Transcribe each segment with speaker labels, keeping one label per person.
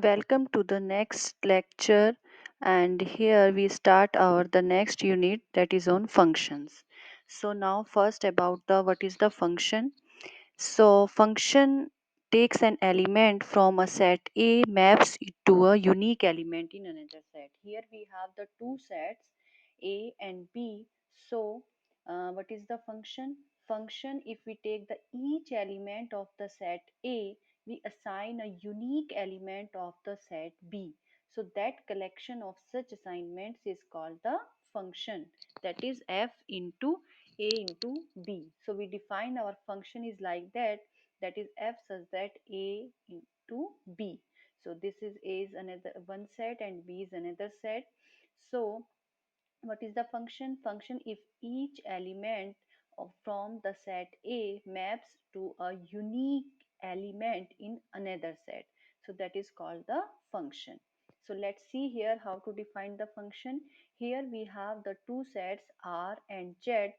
Speaker 1: Welcome to the next lecture, and here we start our the next unit, that is on functions. So now first about the what is the function. So function takes an element from a set A, maps it to a unique element in another set. Here we have the two sets A and B. So what is the function? Function, if we take the each element of the set A, we assign a unique element of the set B. So that collection of such assignments is called the function, that is f into a into b. So we define our function is like that, that is f such that a into b. So this is a is another one set and b is another set. So what is the function? Function, if each element from the set A maps to a unique element in another set, so that is called the function. So let's see here how to define the function. Here we have the two sets R and Z,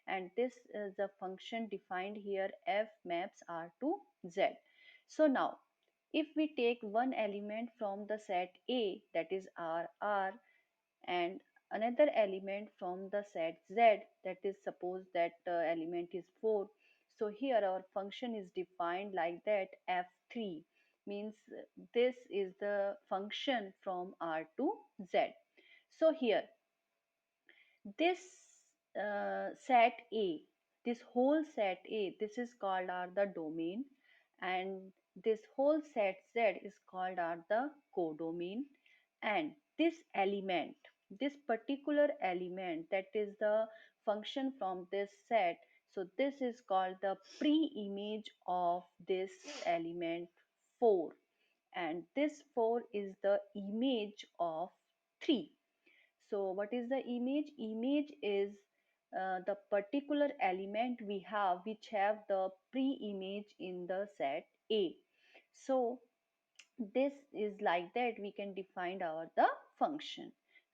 Speaker 1: and this is the function defined here, f maps R to Z. So now if we take one element from the set A, that is R, and another element from the set z, that is suppose that element is 4. So here our function is defined like that, f3 means this is the function from r to z. So here this set A, this whole set A, this is called are the domain, and this whole set Z is called are the codomain, and this element, this particular element, that is the function from this set. So this is called the pre-image of this element 4, and this 4 is the image of 3. So what is the image? Image is the particular element we have which have the pre-image in the set A. So this is like that we can define our the function.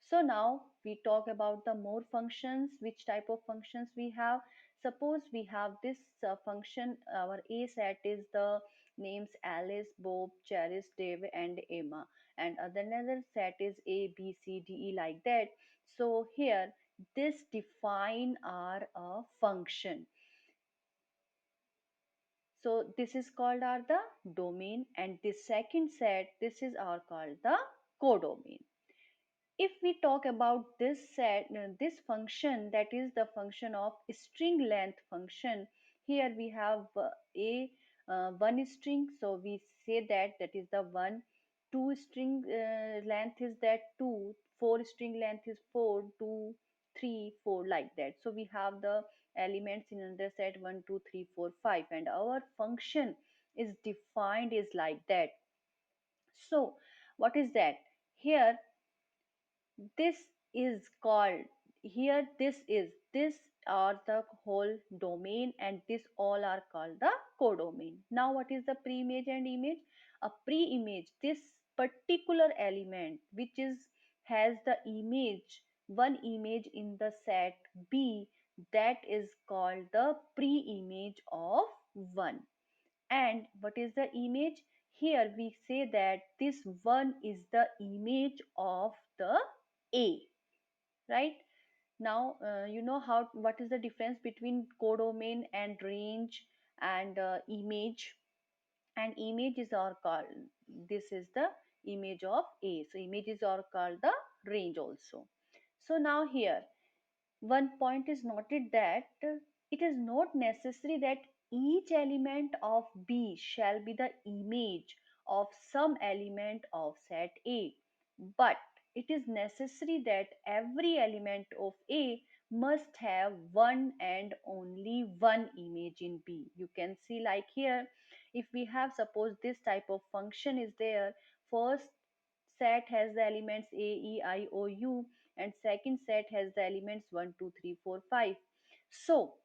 Speaker 1: So now we talk about the more functions, which type of functions we have. Suppose we have this function, our A set is the names Alice, Bob, Cherish, Dave and Emma, and another set is A, B, C, D, E, like that. So here this define our function. So this is called are the domain, and this second set, this is our called the codomain. If we talk about this set, this function, that is the function of string length function. Here we have a one string, so we say that that is the one. Two string length is that two. Four string length is four. Two, three, four, like that. So we have the elements in another set one, two, three, four, five, and our function is defined is like that. So what is that? Here this is called, here this are the whole domain, and this all are called the codomain. Now what is the pre-image and image? A pre-image, this particular element which is has the image, one image in the set B, that is called the pre-image of 1. And what is the image? Here we say that this one is the image of the A, right? Now you know how what is the difference between codomain and range and image. And images are called, this is the image of A, so images are called the range also. So now here one point is noted that it is not necessary that each element of B shall be the image of some element of set A, but it is necessary that every element of A must have one and only one image in B. You can see like here, if we have suppose this type of function is there, first set has the elements A, E, I, O, U, and second set has the elements 1, 2, 3, 4, 5. So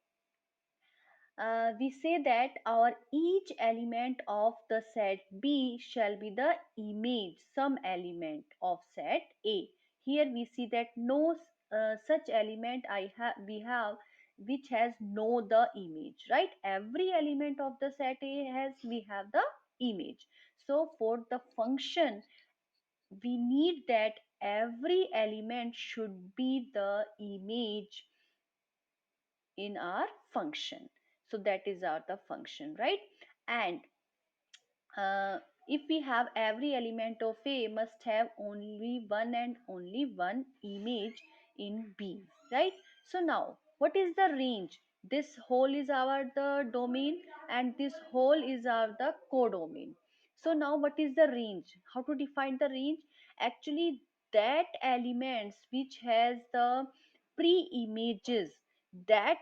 Speaker 1: we say that our each element of the set B shall be the image, some element of set A. Here we see that no such element we have which has no the image, right? Every element of the set A has we have the image. So for the function, we need that every element should be the image in our function. So that is our the function, right? And uh, if we have every element of A must have only one and only one image in B, right? So now what is the range? This whole is our the domain and this whole is our the codomain. So now what is the range? How to define the range? Actually that elements which has the pre-images, that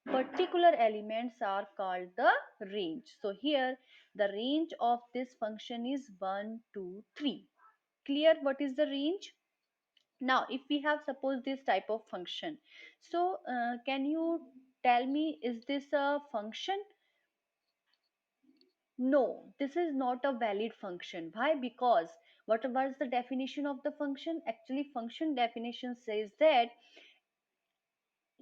Speaker 1: particular elements are called the range. So here the range of this function is 1, 2, 3. Clear what is the range? Now if we have suppose this type of function, so can you tell me, is this a function? No, this is not a valid function. Why? Because what was the definition of the function? Actually function definition says that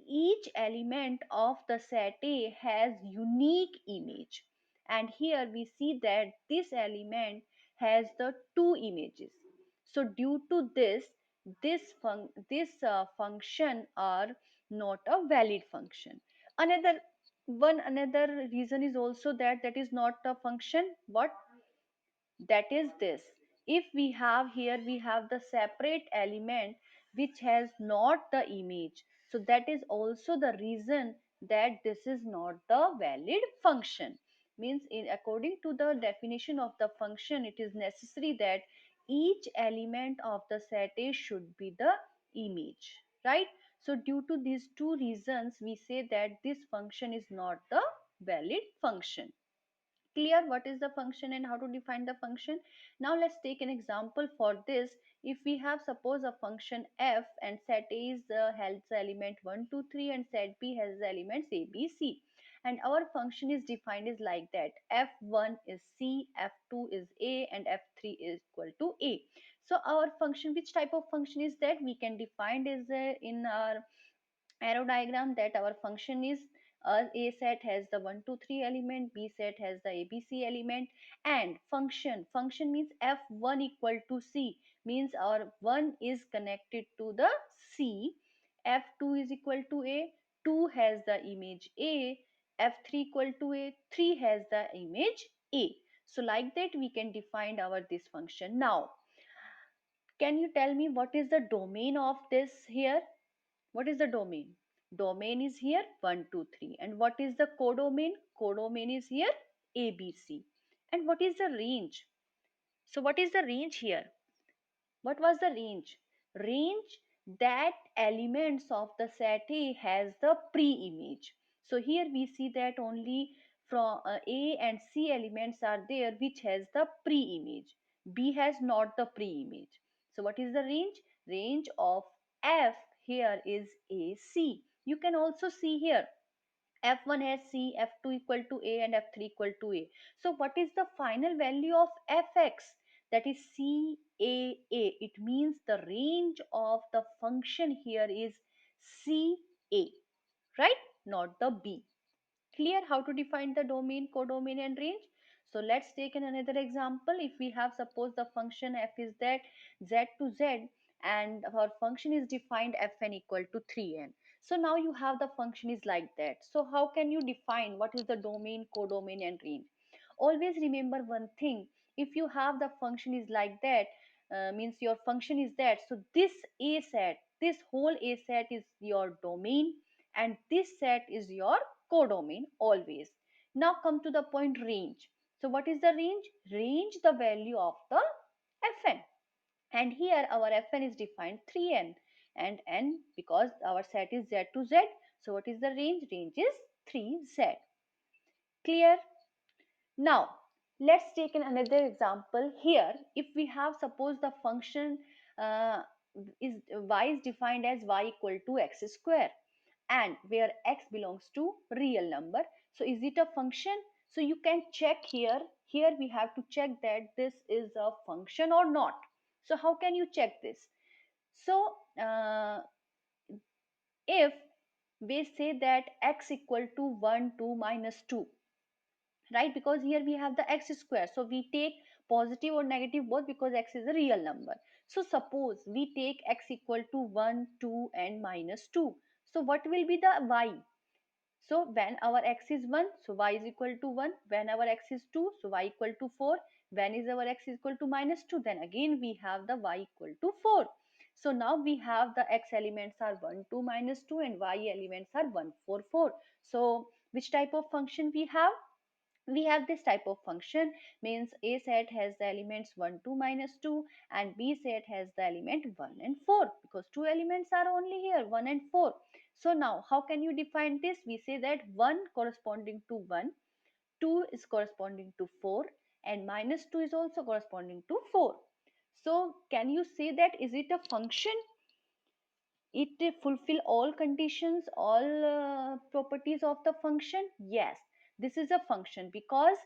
Speaker 1: each element of the set A has unique image, and here we see that this element has the two images. So due to this, this function are not a valid function. Another reason is also that that is not a function. What? That is this: if we have here, we have the separate element which has not the image, so that is also the reason that this is not the valid function. Means in according to the definition of the function, it is necessary that each element of the set A should be the image, right? So due to these two reasons we say that this function is not the valid function. Clear what is the function and how to define the function? Now let's take an example for this. If we have suppose a function f and set A is has the element 1 2 3 and set B has the elements a b c, and our function is defined as like that: f1 is c, f2 is a, and f3 is equal to a. So our function, which type of function is that we can define is in our arrow diagram, that our function is a set has the 1 2 3 element, B set has the abc element, and function means f1 equal to c, means our 1 is connected to the c, f2 is equal to a, 2 has the image a, f3 equal to a, 3 has the image a. So like that we can define our this function. Now can you tell me what is the domain of this here? What is the domain? Domain is here 1 2 3. And what is the codomain? Codomain is here ABC. And what is the range? So what is the range here? What was the range? Range, that elements of the set A has the pre-image. So here we see that only from A and C elements are there which has the pre-image. B has not the pre-image. So what is the range? Range of F here is AC. You can also see here f1 has c, f2 equal to a, and f3 equal to a. So what is the final value of fx? That is c a a. It means the range of the function here is c a, right? Not the b. Clear how to define the domain, codomain, and range? So let's take another example. If we have suppose the function f is that z to z, and our function is defined fn equal to 3n. So now you have the function is like that. So how can you define what is the domain, codomain, and range? Always remember one thing: if you have the function is like that, means your function is that, so this a set, this whole a set is your domain, and this set is your codomain always. Now come to the point range. So what is the range? Range the value of the fn, and here our fn is defined 3n and n, because our set is z to z. So what is the range? Range is 3z. Clear? Now let's take another example here. If we have suppose the function uh, is y is defined as y equal to x square, and where x belongs to real number, so is it a function? So you can check here. Here we have to check that this is a function or not. So how can you check this? So if we say that x equal to 1 2 minus 2,
Speaker 2: right? Because here we have the x square, so we take positive or negative both because x is a real number. So suppose we take x equal to 1, 2 and minus 2. So what will be the y? So when our x is 1, so y is equal to 1. When our x is 2, so y equal to 4. When is our x equal to minus 2, then again we have the y equal to 4. So now we have the x elements are 1, 2, minus 2 and y elements are 1, 4, 4. So which type of function we have? We have this type of function, means a set has the elements 1, 2, minus 2 and b set has the element 1 and 4, because two elements are only here 1 and 4. So now how can you define this? We say that 1 corresponding to 1, 2 is corresponding to 4 and minus 2 is also corresponding to 4. So can you say that is it a function? It fulfill all conditions, all properties of the function? Yes, this is a function because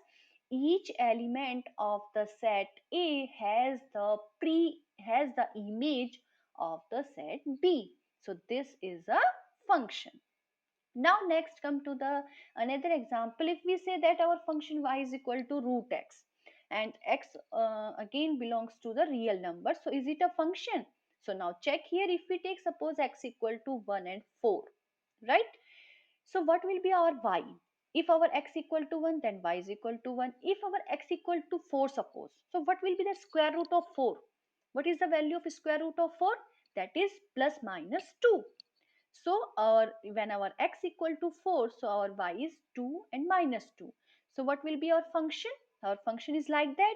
Speaker 2: each element of the set A has the image of the set B, so this is a function. Now next come to the another example. If we say that our function y is equal to root x and x again belongs to the real number, so is it a function? So now check here, if we take suppose x equal to 1 and 4, right? So what will be our y? If our x equal to 1, then y is equal to 1. If our x equal to 4 suppose, so what will be the square root of 4? What is the value of square root of 4? That is plus minus 2. So our when our x equal to 4, so our y is 2 and minus 2. So what will be our function? Our function is like that.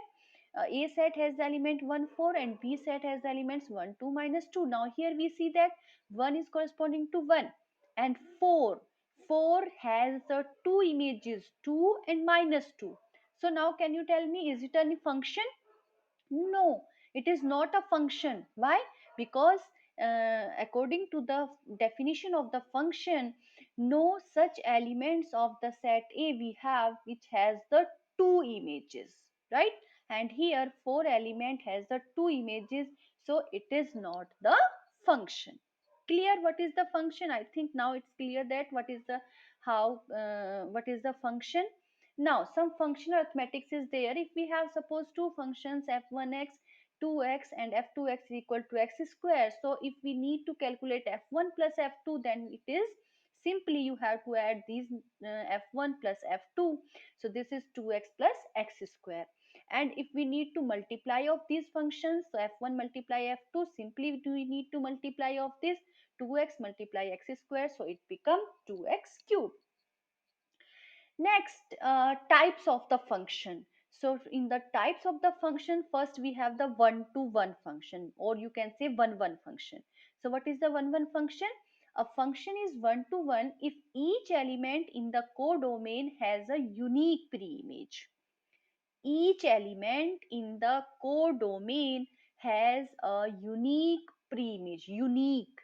Speaker 2: A set has the element 1, 4 and B set has the elements 1, 2, minus 2. Now here we see that 1 is corresponding to 1 and 4. 4 has the two images 2 and minus 2. So now can you tell me, is it any function? No, it is not a function. Why? Because according to the definition of the function, no such elements of the set A we have which has the two images, right? And here four element has the two images, so it is not the function. Clear what is the function? I think now it's clear that what is the how what is the function. Now, some functional arithmetics is there. If we have suppose two functions f1x, 2x and f2x is equal to x square. So, if we need to calculate f1 plus f2, then it is simply you have to add these f1 plus f2. So, this is 2x plus x square. And if we need to multiply of these functions, so f1 multiply f2, simply we need to multiply of this 2x multiply x square. So, it becomes 2x cube. Next, types of the function. So in the types of the function, first we have the one-to-one function, or you can say one-one function. So what is the one-one function? A function is one-to-one if each element in the codomain has a unique preimage. Each element in the codomain has a unique preimage, unique,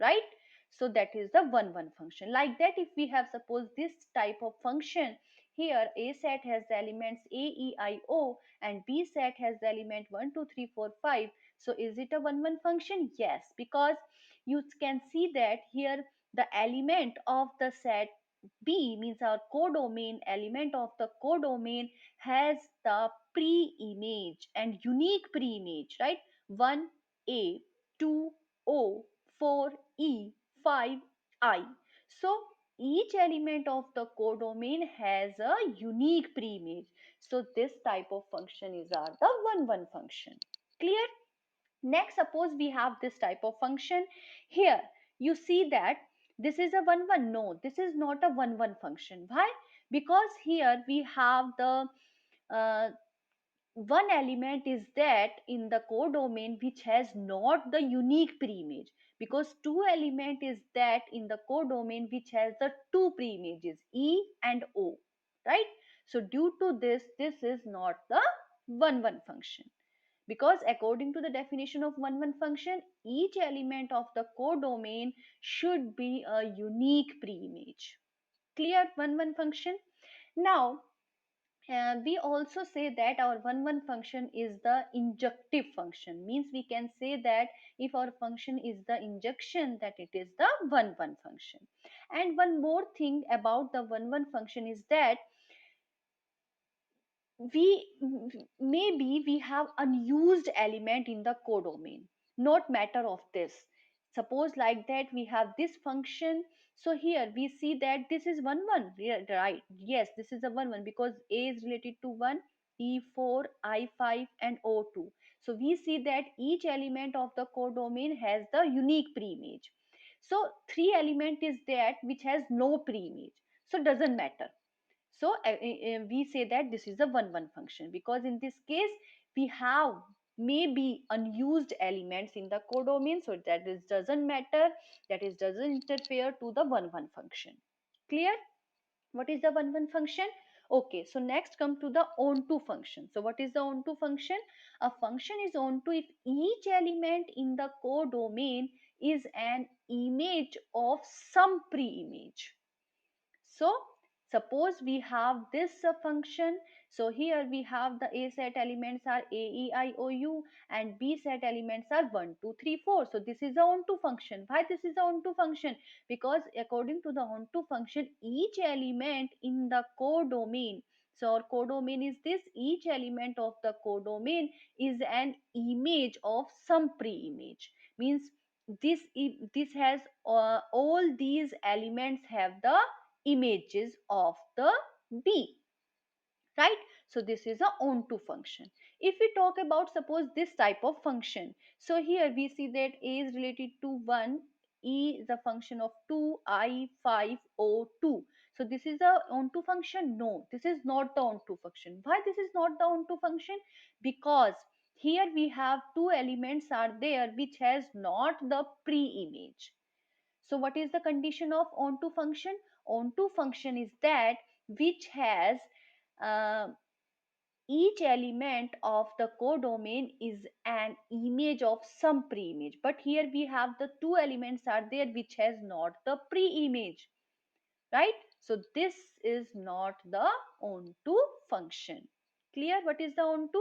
Speaker 2: right? So that is the one function. Like that, if we have suppose this type of function, here a set has the elements a, e, I, o and b set has the element 1, 2, 3, 4, 5. So is it a one function? Yes, because you can see that here the element of the set B, means our codomain, element of the codomain has the pre-image and unique pre-image, right? 1A, 2O, 4E, 5I. So each element of the codomain has a unique pre-image. So this type of function is our the one function. Clear? Next, suppose we have this type of function. Here you see that this is a one. No, this is not a one function. Why? Because here we have the uh, one element is that in the codomain which has not the unique preimage, because two element is that in the codomain which has the two preimages e and o, right? So due to this is not the one function, because according to the definition of one function, each element of the codomain should be a unique preimage. Clear? One function. Now we also say that our one function is the injective function, means we can say that if our function is the injection, that it is the one function. And one more thing about the one function is that we maybe we have unused element in the codomain, not matter of this. Suppose like that we have this function. So here we see that this is 1 1. Yeah, right, yes, this is a 1 1 because a is related to 1, e4, i5 and o2. So we see that each element of the codomain has the unique preimage. So three element is that which has no preimage, so doesn't matter. So we say that this is a 1 1 function because in this case we have maybe unused elements in the codomain, so that is doesn't matter, that is doesn't interfere to the 1 1 function. Clear? What is the 1 1 function? Okay, so next come to the onto function. So what is the onto function? A function is onto if each element in the codomain is an image of some pre-image. So suppose we have this function. So here we have the a set elements are a, e, I, o, u, and b set elements are 1 2 3 4. So this is the onto function. Why this is the onto function? Because according to the onto function, each element in the codomain, so our codomain is this, each element of the codomain is an image of some pre-image. Means this has all these elements have the images of the b, right? So this is a onto function. If we talk about suppose this type of function, so here we see that a is related to 1, e is a function of 2, I 5, o 2. So this is a onto function? No, this is not the onto function. Why this is not the onto function? Because here we have two elements are there which has not the pre-image. So what is the condition of onto function? Onto function is that which has uh, each element of the codomain is an image of some pre-image. But here we have the two elements are there which has not the pre-image, right? So this is not the onto function. Clear what is the onto?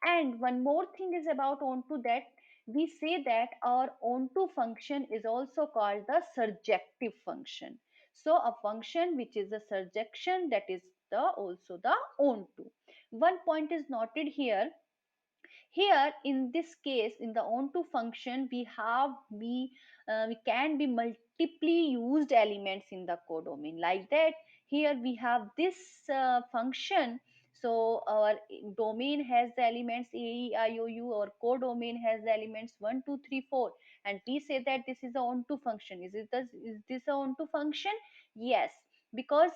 Speaker 2: And one more thing is about onto, that we say that our onto function is also called the surjective function. So a function which is a surjection, that is the also the onto. One point is noted here. Here in this case in the onto function we can be multiply used elements in the codomain, like that here we have this function. So our domain has the elements a, e, I, o, u. Our codomain has the elements 1 2 3 4, and we say that this is the onto function. Is this a onto function? Yes, because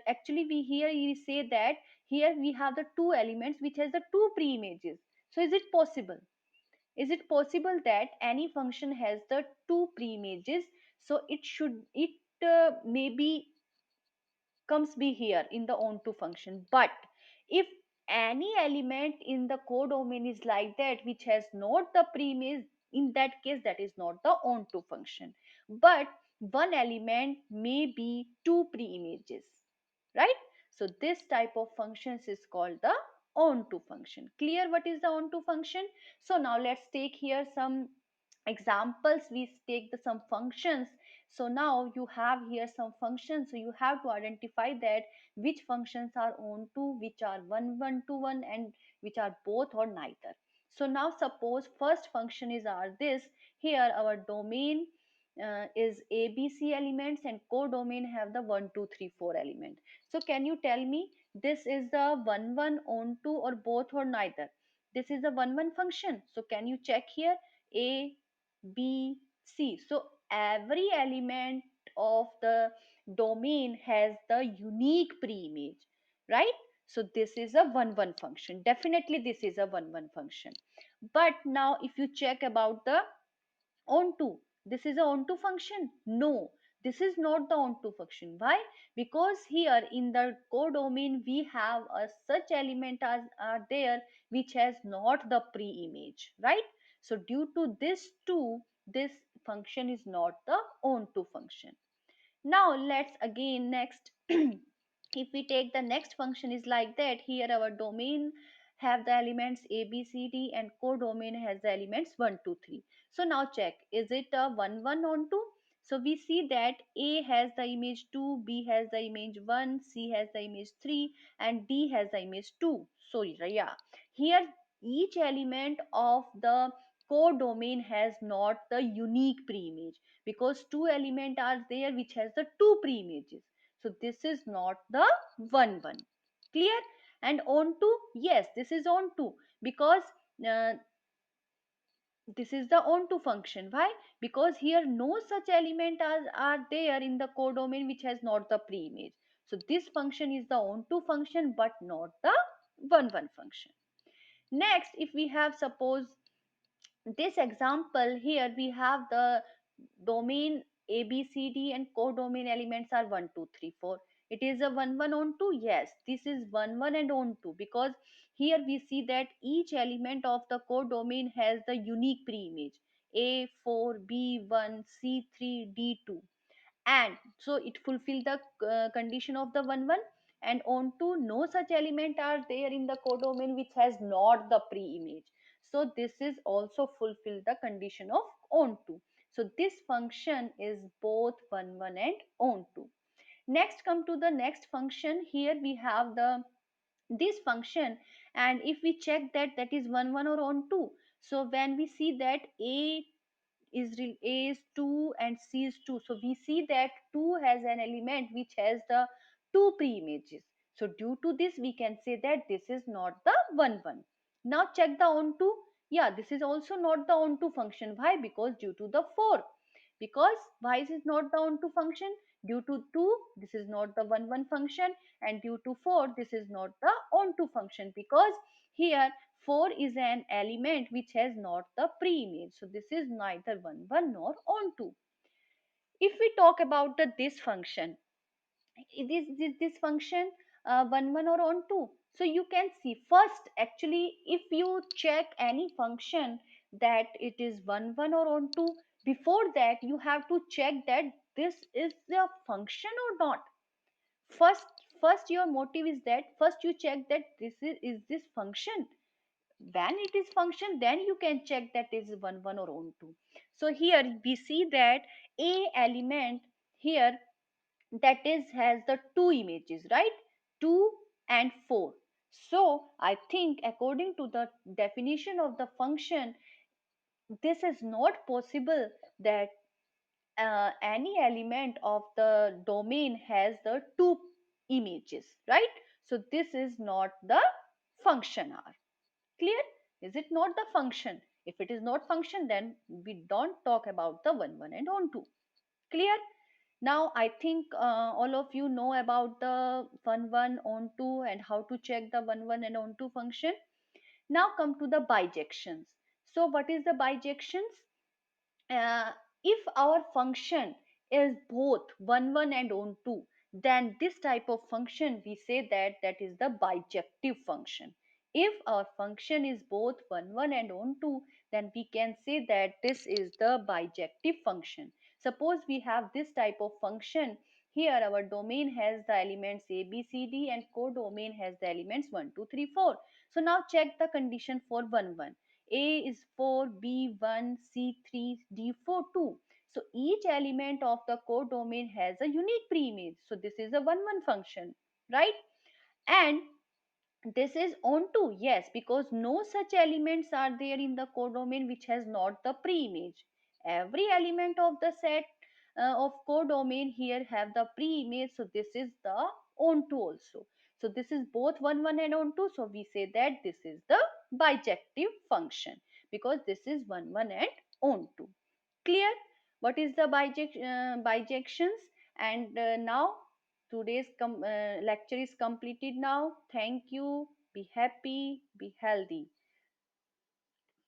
Speaker 2: actually we here we say that here we have the two elements which has the two pre-images. So is it possible? Is it possible that any function has the two pre-images? So it maybe comes be here in the onto function. But if any element in the codomain is like that which has not the pre-image, in that case that is not the onto function. But one element may be two pre-images, right? So this type of functions is called the onto function. Clear what is the onto function? So now let's take here some examples. We take some functions. So now you have here some functions, so you have to identify that which functions are onto, which are 1 1 to 1, and which are both or neither. So now suppose first function is our this. Here our domain is ABC elements, and codomain have the 1 2 3 4 element. So can you tell me this is the 1 1 onto or both or neither? This is a 1 1 function. So can you check here? A, B, C. So every element of the domain has the unique pre-image, right? So this is a 1 1 function. Definitely this is a 1 1 function. But now if you check about the onto, this is a onto function? No, this is not the onto function. Why? Because here in the codomain we have a such element as are there which has not the pre-image, right? So due to this two, this function is not the onto function. Now let's again next if we take the next function is like that. Here our domain have the elements a b c d, and codomain has the elements 1 2 3. So now check, is it a 1 1 onto? So we see that A has the image 2, B has the image 1, C has the image 3, and D has the image 2. So yeah, here each element of the codomain has not the unique preimage, because two elements are there which has the two preimages. So this is not the one. Clear? And on to, yes, this is on to, because uh, this is the onto function. Why? Because here no such element are there in the codomain which has not the preimage. So this function is the onto function but not the one function. Next, if we have, suppose this example, here we have the domain ABCD and codomain elements are 1 2 3 4. It is a 1 1 on 2. Yes, this is 1 1 and on 2, because here we see that each element of the codomain has the unique preimage A4, B1, C3, D2, and so it fulfill the condition of the 1 1. And on to, no such element are there in the codomain which has not the pre-image. So this is also fulfill the condition of on to. So this function is both 1 1 and on to. Next, come to the next function. Here we have the this function, and if we check that that is 1 1 or on 2, so when we see that A is 2 and C is 2. So we see that 2 has an element which has the two pre-images. So due to this, we can say that this is not the 1 1. Now check the onto. Yeah, this is also not the onto function. Why? Because due to the 4. Because why is it not the onto function? Due to 2, this is not the 1 1 function, and due to 4, this is not the onto function, because here 4 is an element which has not the pre-image. So this is neither 1 1 nor onto. If we talk about the this function, this function 1 1 or onto. So you can see first, actually, if you check any function that it is 1 1 or onto, before that you have to check that this is the function or not. First your motive is that first you check that is this function. When it is function, then you can check that is 1 1 or on 2. So here we see that a element here, that is has the two images, right? 2 and 4. So I think according to the definition of the function, this is not possible that any element of the domain has the two images, right? So this is not the function r. Clear? Is it not the function? If it is not function, then we don't talk about the 1 1 and on 2. Clear? Now I think all of you know about the 1 1 on 2 and how to check the 1 1 and on 2 function. Now come to the bijections. So what is the bijections? uh, if our function is both 1 1 and on 2, then this type of function we say that that is the bijective function. If our function is both 1 1 and on 2, then we can say that this is the bijective function. Suppose we have this type of function. Here our domain has the elements a b c d and codomain has the elements 1 2 3 4. So now check the condition for 1 1. A is 4, B1, C3, D4, 2. So each element of the codomain has a unique preimage. So this is a 1 1 function, right? And this is onto, yes, because no such elements are there in the codomain which has not the pre-image. Every element of the set of codomain here have the pre-image, so this is the onto also. So this is both 1 1 and onto, so we say that this is the bijective function, because this is 1 1 and onto. Clear? What is the bijections? And now today's lecture is completed now. Thank you. Be happy, be healthy.